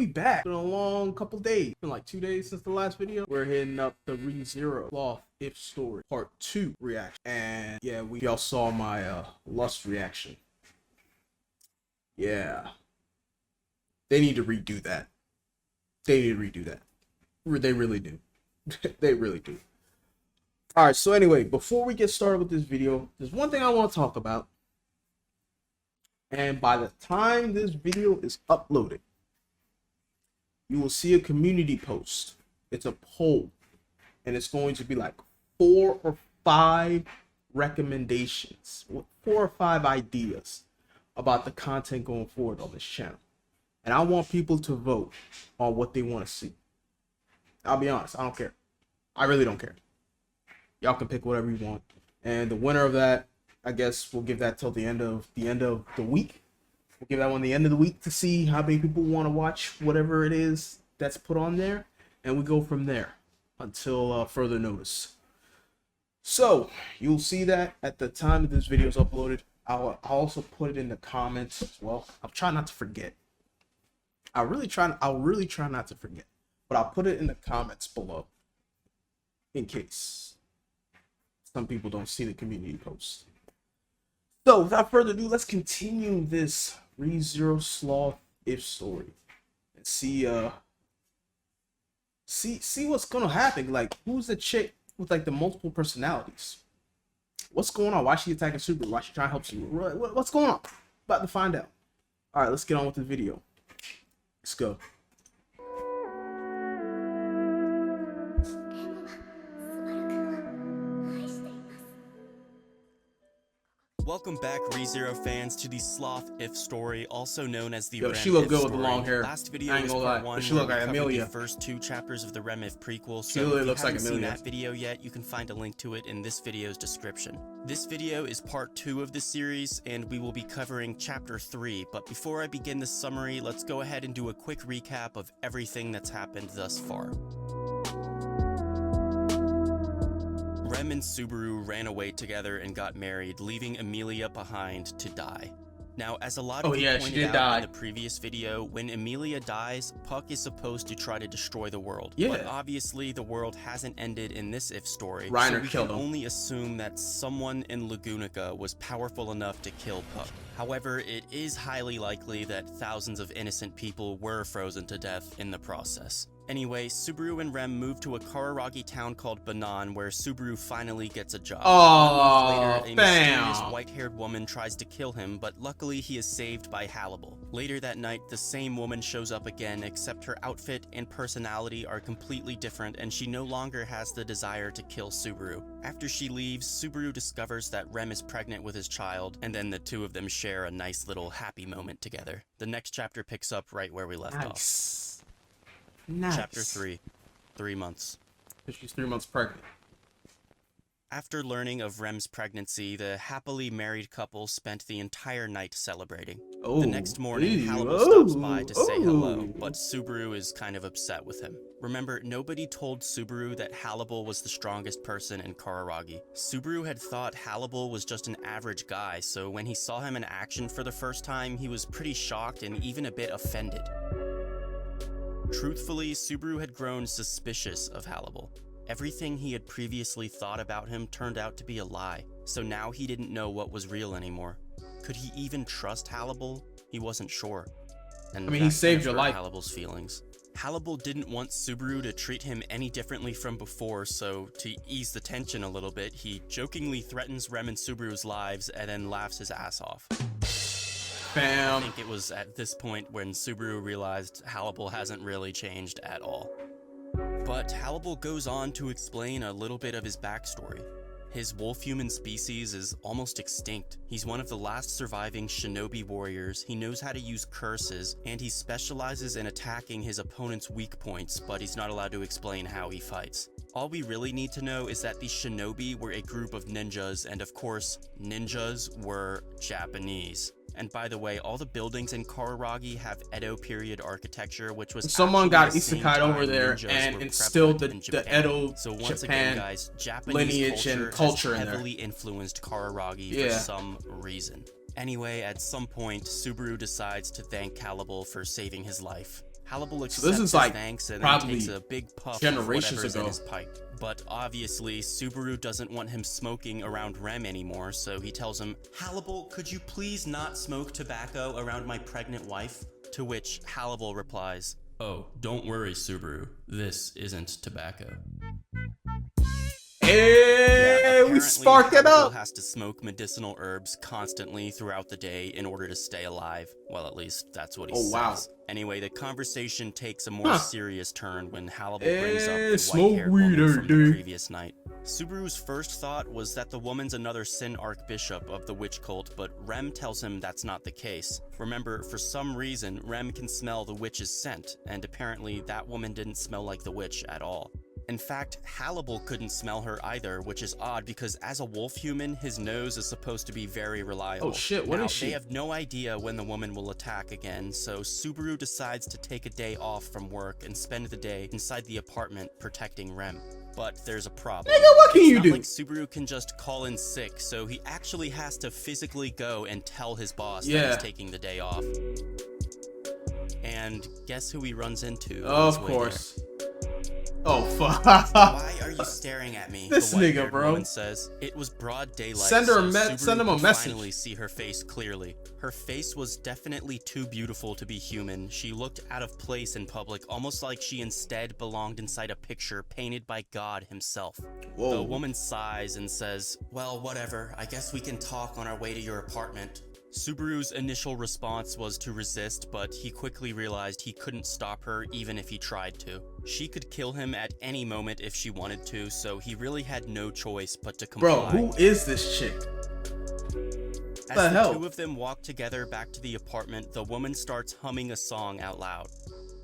we back. It's been a long couple days. It's been like 2 days since the last video. We're hitting up the ReZero Sloth IF Story Part 2 reaction. And yeah, y'all saw my Lust reaction. Yeah. They need to redo that. They need to redo that. They really do. They really do. Alright, so anyway, before we get started with this video, there's one thing I want to talk about. And by the time this video is uploaded, you will see a community post. It's a poll. And it's going to be like 4 or 5 recommendations. 4 or 5 ideas about the content going forward on this channel. And I want people to vote on what they want to see. I'll be honest, I don't care. I really don't care. Y'all can pick whatever you want. And the winner of that, I guess we'll give that till the end of the week. We'll give that one the end of the week to see how many people want to watch whatever it is that's put on there. And we go from there until further notice. So you'll see that at the time that this video is uploaded. I'll also put it in the comments as well. I'll try not to forget. I'll really try not to forget. But I'll put it in the comments below in case some people don't see the community post. So without further ado, let's continue this ReZero Sloth IF Story and see what's gonna happen. Like, who's the chick with like the multiple personalities? What's going on? Why is she attacking Subaru? Why is she trying to help Subaru? What's going on? About to find out. All right, let's get on with the video. Let's go. Welcome back, ReZero fans, to the Sloth IF Story, also known as the Yo, Rem she look If good Story. with the long hair. Last video I ain't was gonna part lie, 1, but she look where like we covered Amelia. the first 2 chapters of the Rem If prequel, She so really if you looks like haven't seen Amelia. that video yet, you can find a link to it in this video's description. This video is part 2 of the series, and we will be covering chapter 3, but before I begin the summary, let's go ahead and do a quick recap of everything that's happened thus far. Rem and Subaru ran away together and got married, leaving Amelia behind to die. Now, as a lot of you pointed out in the previous video, when Amelia dies, Puck is supposed to try to destroy the world. Yeah. But obviously, the world hasn't ended in this IF story, Reiner so we killed can him. only assume that someone in Lagunica was powerful enough to kill Puck. However, it is highly likely that thousands of innocent people were frozen to death in the process. Anyway, Subaru and Rem move to a Kararagi town called Banan, where Subaru finally gets a job. Oh, later, a bam. mysterious white-haired woman tries to kill him, but luckily he is saved by Hannibal. Later that night, the same woman shows up again, except her outfit and personality are completely different, and she no longer has the desire to kill Subaru. After she leaves, Subaru discovers that Rem is pregnant with his child, and then the two of them share a nice little happy moment together. The next chapter picks up right where we left off. Nice. Chapter 3, 3 months. She's 3 months pregnant. After learning of Rem's pregnancy, the happily married couple spent the entire night celebrating. The next morning, Hannibal stops by to say hello, but Subaru is kind of upset with him. Remember, nobody told Subaru that Hannibal was the strongest person in Kararagi. Subaru had thought Hannibal was just an average guy, so when he saw him in action for the first time, he was pretty shocked and even a bit offended. Truthfully, Subaru had grown suspicious of Hannibal. Everything he had previously thought about him turned out to be a lie, so now he didn't know what was real anymore. Could he even trust Hannibal? He wasn't sure. And I mean, he saved your life. Hannibal's feelings. Hannibal didn't want Subaru to treat him any differently from before, so to ease the tension a little bit, he jokingly threatens Rem and Subaru's lives and then laughs his ass off. Bam. I think it was at this point when Subaru realized Hannibal hasn't really changed at all. But Hannibal goes on to explain a little bit of his backstory. His wolf-human species is almost extinct. He's one of the last surviving shinobi warriors, he knows how to use curses, and he specializes in attacking his opponent's weak points, but he's not allowed to explain how he fights. All we really need to know is that the shinobi were a group of ninjas, and of course, ninjas were Japanese. And by the way, all the buildings in Kararagi have Edo period architecture, which was someone got the same isekai'd time over there ninjas and were instilled prevalent in the Japan. Edo So once Japan again, guys, Japanese lineage and culture has in there. heavily influenced Kararagi for some reason. Anyway, at some point, Subaru decides to thank Hannibal for saving his life. Hannibal So accepts this is his like thanks and then probably takes a big puff of generations whatever's in ago. his pipe. But obviously, Subaru doesn't want him smoking around Rem anymore, so he tells him, Hannibal, could you please not smoke tobacco around my pregnant wife? To which Hannibal replies, oh, don't worry, Subaru. This isn't tobacco. Hey, we sparked it Hannibal up. has to smoke medicinal herbs constantly throughout the day in order to stay alive. Well, at least that's what he says. Wow. Anyway, the conversation takes a more serious turn when Hannibal brings up Hey, the smoke white-haired weed woman every from the day. previous night. Subaru's first thought was that the woman's another Sin Archbishop of the witch cult, but Rem tells him that's not the case. Remember, for some reason, Rem can smell the witch's scent, and apparently that woman didn't smell like the witch at all. In fact, Hannibal couldn't smell her either, which is odd because as a wolf human, his nose is supposed to be very reliable. Oh shit, what is she? They have no idea when the woman will attack again, so Subaru decides to take a day off from work and spend the day inside the apartment protecting Rem. But there's a problem. Nigga, what can you It's do? not like Subaru can just call in sick, so he actually has to physically go and tell his boss that he's taking the day off. And guess who he runs into? Of course. Oh fuck. Why are you staring at me? This the nigga, bro. Woman says. It was broad daylight. Send her a so send him a could message. Finally see her face clearly. Her face was definitely too beautiful to be human. She looked out of place in public, almost like she instead belonged inside a picture painted by God himself. Whoa. The woman sighs and says, well, whatever. I guess we can talk on our way to your apartment. Subaru's initial response was to resist, but he quickly realized he couldn't stop her even if he tried to. She could kill him at any moment if she wanted to, so he really had no choice but to comply. Bro, who is this chick? As the hell? two of them walk together back to the apartment, the woman starts humming a song out loud.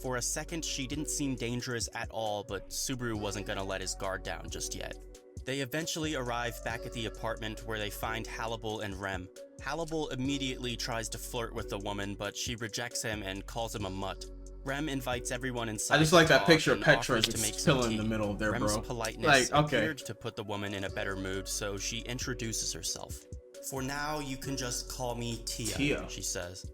For a second, she didn't seem dangerous at all, but Subaru wasn't gonna let his guard down just yet. They eventually arrive back at the apartment where they find Hannibal and Rem. Hannibal immediately tries to flirt with the woman, but she rejects him and calls him a mutt. Rem invites everyone inside. I just like to that talk picture of and Petra offers to just make some chilling in tea. the middle of there, Rem's bro. politeness Like, okay. appeared to put the woman in a better mood, so she introduces herself. For now, you can just call me Tia, she says.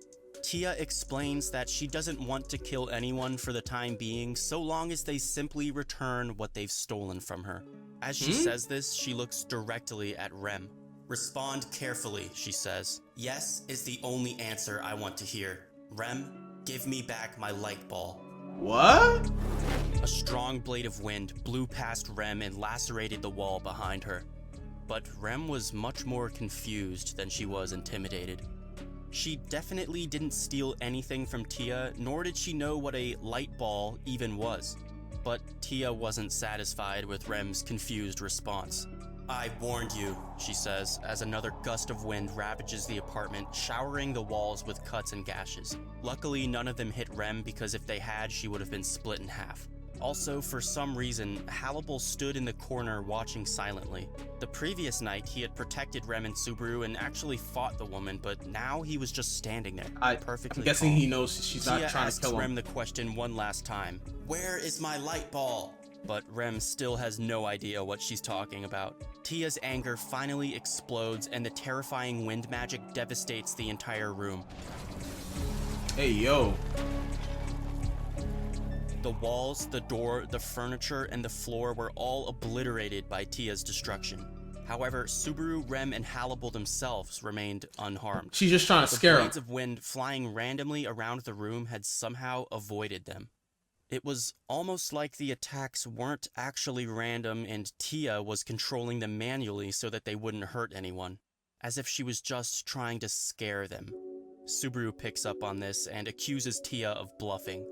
Tia explains that she doesn't want to kill anyone for the time being, so long as they simply return what they've stolen from her. As she says this, she looks directly at Rem. Respond carefully, she says. Yes is the only answer I want to hear. Rem, give me back my light ball. What? A strong blade of wind blew past Rem and lacerated the wall behind her. But Rem was much more confused than she was intimidated. She definitely didn't steal anything from Tia, nor did she know what a light ball even was. But Tia wasn't satisfied with Rem's confused response. I warned you, she says, as another gust of wind ravages the apartment, showering the walls with cuts and gashes. Luckily, none of them hit Rem because if they had, she would have been split in half. Also, for some reason, Hannibal stood in the corner watching silently. The previous night, he had protected Rem and Subaru and actually fought the woman, but now he was just standing there, perfectly I'm guessing calm. he knows she's not Tia trying to asks kill him. Rem the question one last time. Where is my light ball? But Rem still has no idea what she's talking about. Tia's anger finally explodes and the terrifying wind magic devastates the entire room. Hey, yo. The walls, the door, the furniture, and the floor were all obliterated by Tia's destruction. However, Subaru, Rem, and Hannibal themselves remained unharmed. She's just trying to scare The him. blades of wind flying randomly around the room had somehow avoided them. It was almost like the attacks weren't actually random and Tia was controlling them manually so that they wouldn't hurt anyone, as if she was just trying to scare them. Subaru picks up on this and accuses Tia of bluffing.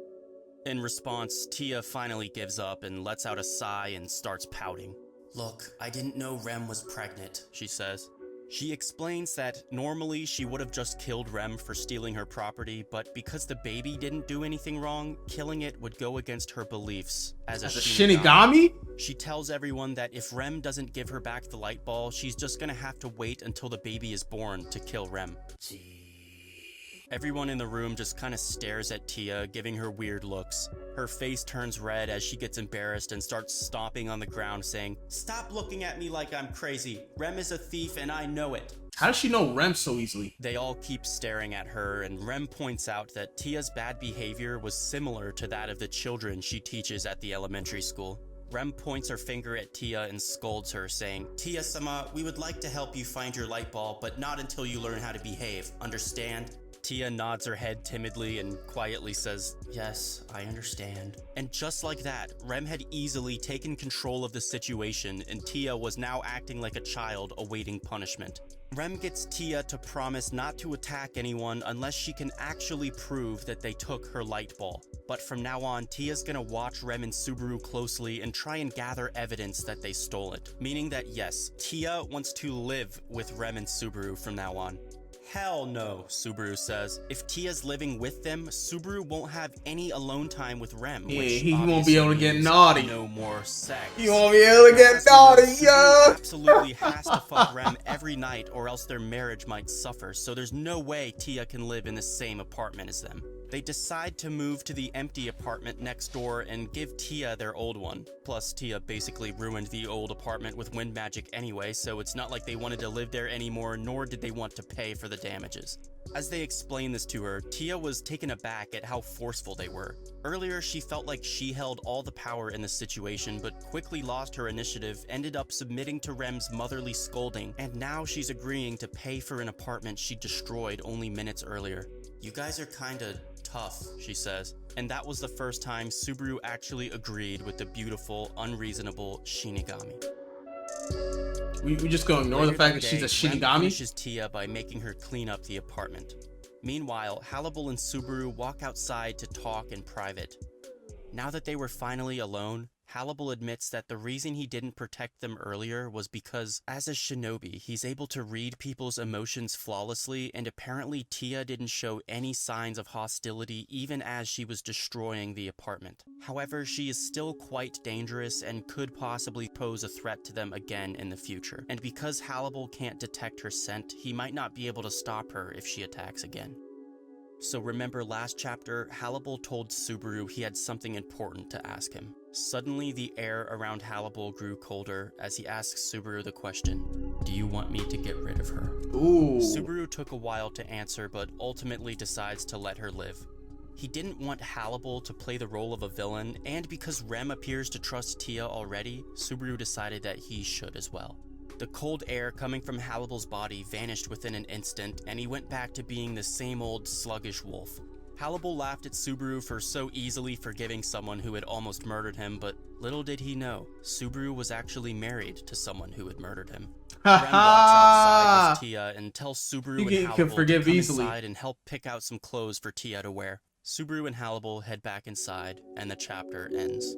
In response, Tia finally gives up and lets out a sigh and starts pouting. Look, I didn't know Rem was pregnant, she says. She explains that normally she would have just killed Rem for stealing her property, but because the baby didn't do anything wrong, killing it would go against her beliefs as a Shinigami? She tells everyone that if Rem doesn't give her back the light ball, she's just gonna have to wait until the baby is born to kill Rem. Everyone in the room just kind of stares at Tia, giving her weird looks. Her face turns red as she gets embarrassed and starts stomping on the ground, saying, "Stop looking at me like I'm crazy. Rem is a thief and I know it." How does she know Rem so easily? They all keep staring at her, and Rem points out that Tia's bad behavior was similar to that of the children she teaches at the elementary school. Rem points her finger at Tia and scolds her, saying, "Tia-sama, we would like to help you find your light ball, but not until you learn how to behave. Understand?" Tia nods her head timidly and quietly says, "Yes, I understand." And just like that, Rem had easily taken control of the situation, and Tia was now acting like a child awaiting punishment. Rem gets Tia to promise not to attack anyone unless she can actually prove that they took her light ball. But from now on, Tia's gonna watch Rem and Subaru closely and try and gather evidence that they stole it. Meaning that yes, Tia wants to live with Rem and Subaru from now on. "Hell no," Subaru says. If Tia's living with them, Subaru won't have any alone time with Rem. Yeah, which he won't be able to get naughty. No more sex. You won't be able to get naughty, Subaru yo! absolutely has to fuck Rem every night or else their marriage might suffer, so there's no way Tia can live in the same apartment as them. They decide to move to the empty apartment next door and give Tia their old one. Plus, Tia basically ruined the old apartment with wind magic anyway, so it's not like they wanted to live there anymore, nor did they want to pay for the damages. As they explain this to her, Tia was taken aback at how forceful they were. Earlier, she felt like she held all the power in the situation, but quickly lost her initiative, ended up submitting to Rem's motherly scolding, and now she's agreeing to pay for an apartment she destroyed only minutes earlier. "You guys are kinda tough," she says. And that was the first time Subaru actually agreed with the beautiful, unreasonable Shinigami. We just gonna ignore the fact that she's a Rem Shinigami? punishes Tia by making her clean up the apartment. Meanwhile, Hannibal and Subaru walk outside to talk in private. Now that they were finally alone, Hannibal admits that the reason he didn't protect them earlier was because, as a shinobi, he's able to read people's emotions flawlessly, and apparently Tia didn't show any signs of hostility even as she was destroying the apartment. However, she is still quite dangerous and could possibly pose a threat to them again in the future. And because Hannibal can't detect her scent, he might not be able to stop her if she attacks again. So remember last chapter, Hannibal told Subaru he had something important to ask him. Suddenly, the air around Hannibal grew colder as he asks Subaru the question, "Do you want me to get rid of her?" Ooh. Subaru took a while to answer, but ultimately decides to let her live. He didn't want Hannibal to play the role of a villain, and because Rem appears to trust Tia already, Subaru decided that he should as well. The cold air coming from Hannibal's body vanished within an instant, and he went back to being the same old sluggish wolf. Hannibal laughed at Subaru for so easily forgiving someone who had almost murdered him, but little did he know, Subaru was actually married to someone who had murdered him. Rem walks outside with Tia and tells Subaru and Hannibal to come inside and help pick out some clothes for Tia to wear. Subaru and Hannibal head back inside, and the chapter ends.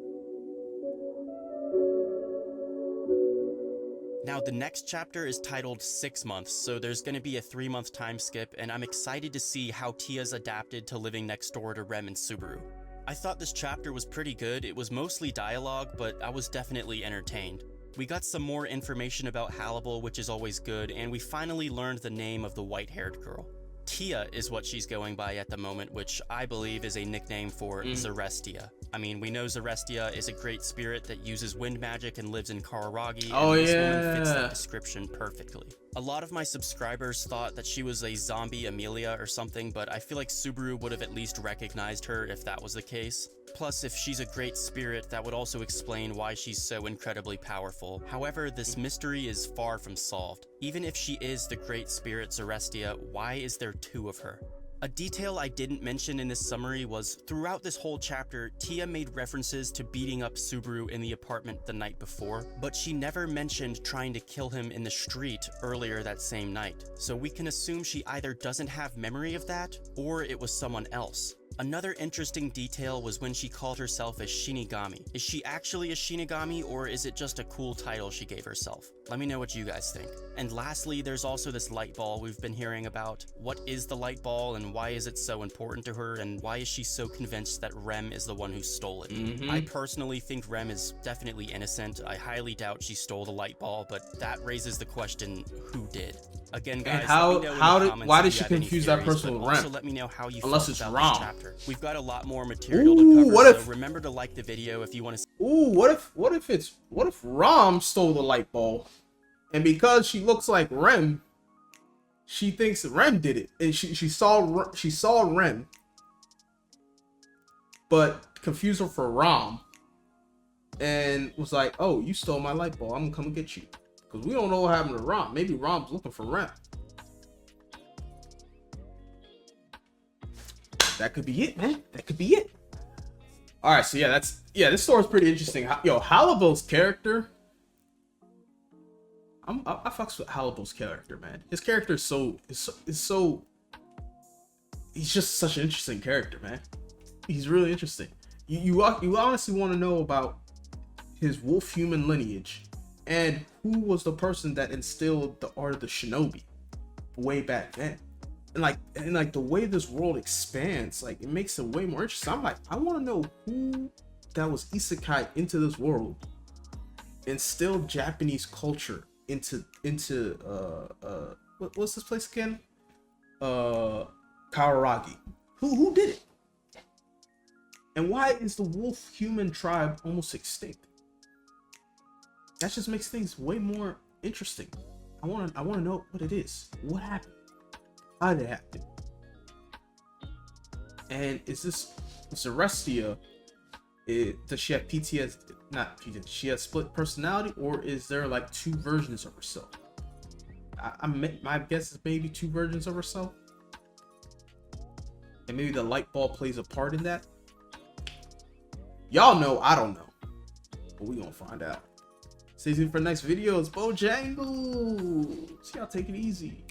Now, the next chapter is titled 6 months, so there's going to be a 3-month time skip, and I'm excited to see how Tia's adapted to living next door to Rem and Subaru. I thought this chapter was pretty good. It was mostly dialogue, but I was definitely entertained. We got some more information about Hannibal, which is always good, and we finally learned the name of the white-haired girl. Tia is what she's going by at the moment, which I believe is a nickname for Zarestia. I mean, we know Zarestia is a great spirit that uses wind magic and lives in Kararagi, and this woman fits that description perfectly. A lot of my subscribers thought that she was a zombie Amelia or something, but I feel like Subaru would have at least recognized her if that was the case. Plus, if she's a great spirit, that would also explain why she's so incredibly powerful. However, this mystery is far from solved. Even if she is the great spirit Zarestia, why is there 2 of her? A detail I didn't mention in this summary was, throughout this whole chapter, Tia made references to beating up Subaru in the apartment the night before, but she never mentioned trying to kill him in the street earlier that same night. So we can assume she either doesn't have memory of that, or it was someone else. Another interesting detail was when she called herself a Shinigami. Is she actually a Shinigami, or is it just a cool title she gave herself? Let me know what you guys think. And lastly, there's also this light ball we've been hearing about. What is the light ball, and why is it so important to her, and why is she so convinced that Rem is the one who stole it? I personally think Rem is definitely innocent. I highly doubt she stole the light ball, but that raises the question, who did? Again, And guys, how- let me know in how the did- comments why if did you she have any confuse that theories, person but with also Rem? let me know how you Unless felt it's about Rom. this chapter. We've got a lot more material Ooh, to cover, what so if- remember to like the video if you want to. Ooh, what if Rom stole the light bulb, and because she looks like Rem, she thinks Rem did it, and she saw Rem, but confused her for Rom, and was like, "Oh, you stole my light bulb. I'm gonna come and get you." Because we don't know what happened to Rom. Maybe Rom's looking for Rem. That could be it, man. That could be it. All right, so yeah, this story's pretty interesting. Yo, Halliburton's character. I fucks with Halliburton's character, man. His character is so. He's just such an interesting character, man. He's really interesting. You honestly want to know about his wolf human lineage and who was the person that instilled the art of the shinobi way back then. And like the way this world expands, like it makes it way more interesting. I'm like, I want to know who that was isekai into this world, instilled Japanese culture into what's this place again? Kawaragi. Who did it? And why is the wolf human tribe almost extinct? That just makes things way more interesting. I wanna know what it is. What happened? How did it happen? And is Celestia, does she have PTSD? Not PTSD. She has split personality, or is there like two versions of herself? My guess is maybe two versions of herself, and maybe the light bulb plays a part in that. Y'all know, I don't know, but we gonna find out. Stay tuned for the next video. It's Bojangles. Y'all take it easy.